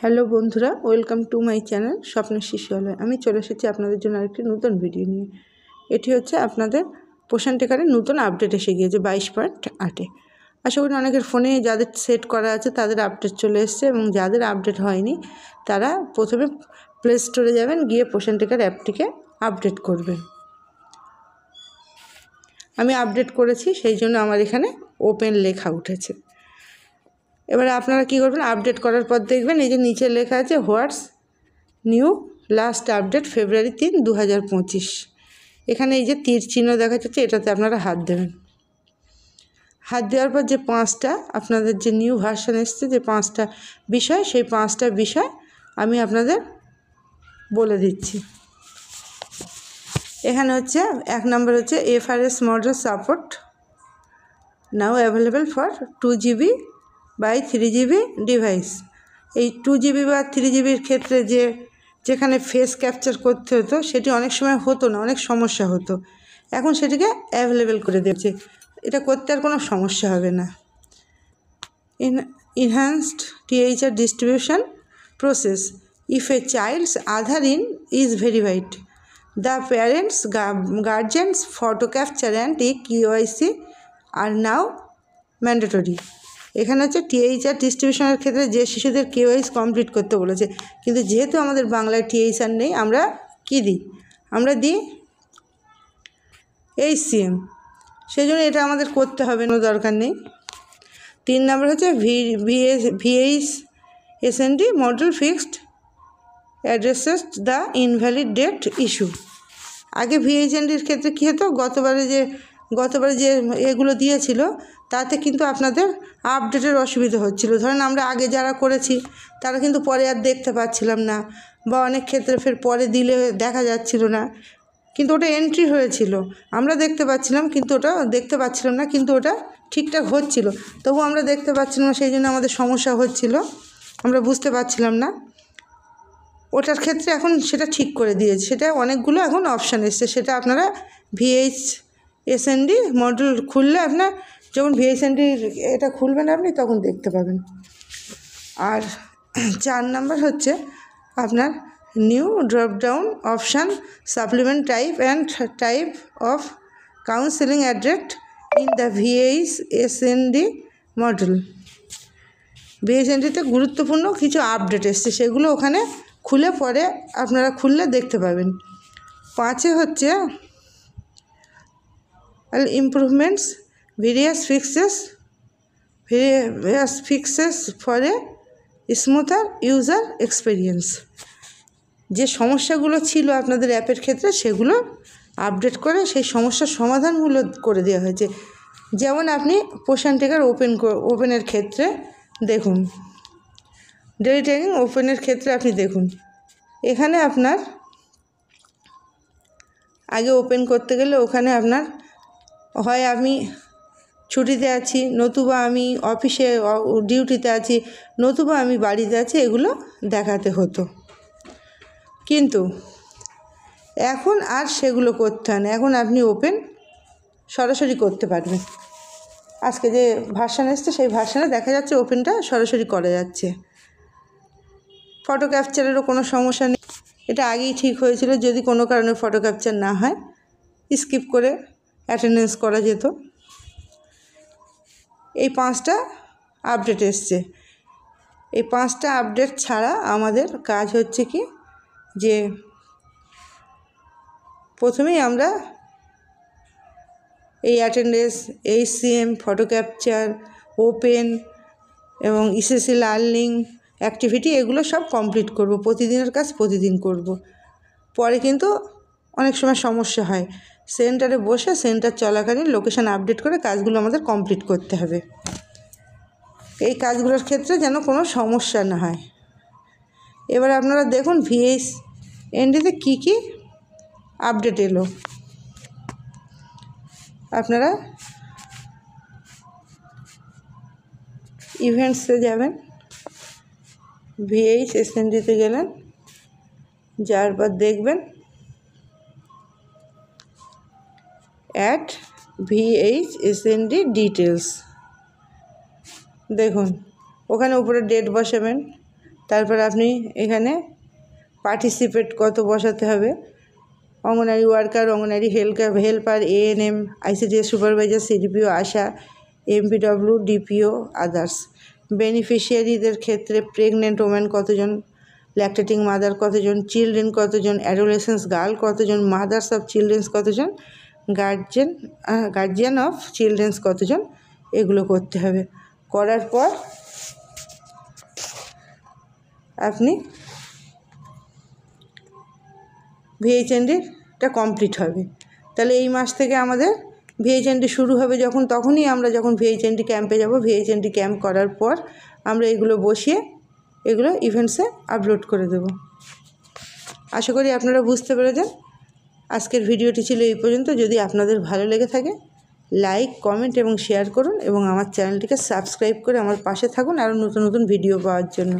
Hello বন্ধুরা, welcome to my channel স্বপ্নের শিশুয়ালয়। আমি চলে এসেছি আপনাদের জন্য আরেকটি নতুন ভিডিও নিয়ে। এটি হচ্ছে আপনাদের পোষণ টেকারের নতুন আপডেট এসে গিয়েছে 22.8-এ। আশা করি অনেকের ফোনে যাদের সেট করা আছে তাদের আপডেট চলে এসছে, এবং যাদের আপডেট হয়নি তারা প্রথমে প্লে স্টোরে যাবেন, গিয়ে পোষণ টেকার অ্যাপটিকে আপডেট করবেন। আমি আপডেট করেছি, সেই জন্য আমার এখানে ওপেন লেখা উঠেছে। এবারে আপনারা কী করবেন, আপডেট করার পর দেখবেন এই যে নিচে লেখা আছে what's new last update February 3, 2025। এখানে এই যে তীর চিহ্ন দেখা যাচ্ছে, এটাতে আপনারা হাত দেবেন। হাত দেওয়ার পর যে 5টা আপনাদের যে নিউ ভার্সন এসছে, যে 5টা বিষয়, সেই 5টা বিষয় আমি আপনাদের বলে দিচ্ছি। এখানে হচ্ছে 1 নম্বর হচ্ছে FRS model support now available for 2GB by 3GB device. এই 2GB বা 3GBর ক্ষেত্রে যেখানে ফেস ক্যাপচার করতে হতো, সেটি অনেক সময় হতো না, অনেক সমস্যা হতো। এখন সেটিকে অ্যাভেলেবেল করে দিয়েছে, এটা করতে আর কোনো সমস্যা হবে না। enhanced THR distribution process if a child's Aadhaar is verified. The parents, guardians photo capture and KYC are now mandatory. এখানে হচ্ছে THR ডিস্ট্রিবিউশনের ক্ষেত্রে যে শিশুদের KYC কমপ্লিট করতে বলেছে, কিন্তু যেহেতু আমাদের বাংলায় THR নেই, আমরা কি দিই? আমরা দিই HCM, সেই জন্য এটা আমাদের করতে হবে, কোনো দরকার নেই। 3 নম্বর হচ্ছে VHSND model fixed addresses the invalid date issue. আগে VHSNDর ক্ষেত্রে কী হতো, গতবারে যে এগুলো দিয়েছিল তাতে কিন্তু আপনাদের আপডেটের অসুবিধা হচ্ছিল। ধরেন আমরা আগে যারা করেছি তারা কিন্তু পরে আর দেখতে পাচ্ছিলাম না, বা অনেক ক্ষেত্রে ফের পরে দিলে দেখা যাচ্ছিল না, কিন্তু ওটা এন্ট্রি হয়েছিল, আমরা দেখতে পাচ্ছিলাম, কিন্তু ওটা ঠিকঠাক হচ্ছিল, তবু আমরা দেখতে পাচ্ছিলাম না, সেই জন্য আমাদের সমস্যা হচ্ছিল, আমরা বুঝতে পারছিলাম না। ওটার ক্ষেত্রে এখন সেটা ঠিক করে দিয়েছে, সেটা অনেকগুলো এখন অপশান এসছে, সেটা আপনারা VHSND মডেল খুললে, আপনার যখন VHSND এটা খুলবেন আপনি তখন দেখতে পাবেন। আর 4 নম্বর হচ্ছে আপনার new dropdown option supplement type and type of counselling address in the VHSND model. VHSNDতে গুরুত্বপূর্ণ কিছু আপডেট এসছে, সেগুলো ওখানে খুলে পরে আপনারা খুললে দেখতে পাবেন। 5 হচ্ছে improvements various fixes for a smoother user experience. যে সমস্যাগুলো ছিল আপনাদের অ্যাপের ক্ষেত্রে, সেগুলো আপডেট করে সেই সমস্যার সমাধানগুলো করে দেওয়া হয়েছে। যেমন আপনি পোষণ টেকার ওপেনের ক্ষেত্রে দেখুন, ডেলি ট্র্যাকিং ওপেনের ক্ষেত্রে আপনি দেখুন, এখানে আপনার আগে ওপেন করতে গেলে ওখানে আপনার হয় আমি ছুটিতে আছি, নতুবা আমি অফিসে ডিউটিতে আছি, নতুবা আমি বাড়িতে আছি, এগুলো দেখাতে হতো। কিন্তু এখন আর সেগুলো করতে হয় না, এখন আপনি ওপেন সরাসরি করতে পারবেন। আজকে যে ভার্সান এসছে সেই ভার্সানে দেখা যাচ্ছে ওপেনটা সরাসরি করা যাচ্ছে। ফটো ক্যাপচারেরও কোনো সমস্যা নেই, এটা আগেই ঠিক হয়েছিল, যদি কোনো কারণে ফটো ক্যাপচার না হয় স্কিপ করে অ্যাটেন্ডেন্স করা যেত। এই 5টা আপডেট এসছে। এই 5টা আপডেট ছাড়া আমাদের কাজ হচ্ছে কি, যে প্রথমেই আমরা এই attendance, HCM, photo capture, open এবং ECC লার্নিং অ্যাক্টিভিটি, এগুলো সব কমপ্লিট করব, প্রতিদিনের কাজ প্রতিদিন করব। পরে কিন্তু অনেক সময় সমস্যা হয়, সেন্টারে বসে সেন্টার চলাকালীন লোকেশান আপডেট করে কাজগুলো আমাদের কমপ্লিট করতে হবে। এই কাজগুলোর ক্ষেত্রে যেন কোনো সমস্যা না হয়। এবার আপনারা দেখুন VHSNDতে কী কী আপডেট এলো। আপনারা ইভেন্টসে যাবেন, VHSNDতে গেলেন, যাওয়ার পর দেখবেন অ্যাট VHSND ডিটেলস, দেখুন ওখানে উপরে ডেট বসাবেন, তারপর আপনি এখানে পার্টিসিপেট কত বসাতে হবে, Anganwadi worker, Anganwadi helper, ANM, ICDS supervisor, CDPO, ASHA, MPW, DPO, others. বেনিফিশিয়ারিদের ক্ষেত্রে প্রেগনেন্ট ওমেন কতজন, ল্যাকটেটিং মাদার কতজন, চিলড্রেন কতজন, অ্যাডোলেসেন্স গার্ল কতজন, মাদার্স অফ চিলড্রেন্স কতজন, গার্জিয়ান অফ চিলড্রেন্স কতজন, এগুলো করতে হবে। করার পর আপনি VHNDটা কমপ্লিট হবে। তাহলে এই মাস থেকে আমাদের VHND শুরু হবে তখনই আমরা যখন VHND ক্যাম্পে যাব, VHND ক্যাম্প করার পর আমরা এগুলো বসিয়ে এগুলো ইভেন্টসে আপলোড করে দেব। আশা করি আপনারা বুঝতে পেরেছেন। আজকের ভিডিওটি ছিল এই পর্যন্ত। যদি আপনাদের ভালো লেগে থাকে লাইক, কমেন্ট এবং শেয়ার করুন এবং আমার চ্যানেলটিকে সাবস্ক্রাইব করে আমার পাশে থাকুন আরও নতুন নতুন ভিডিও পাওয়ার জন্য।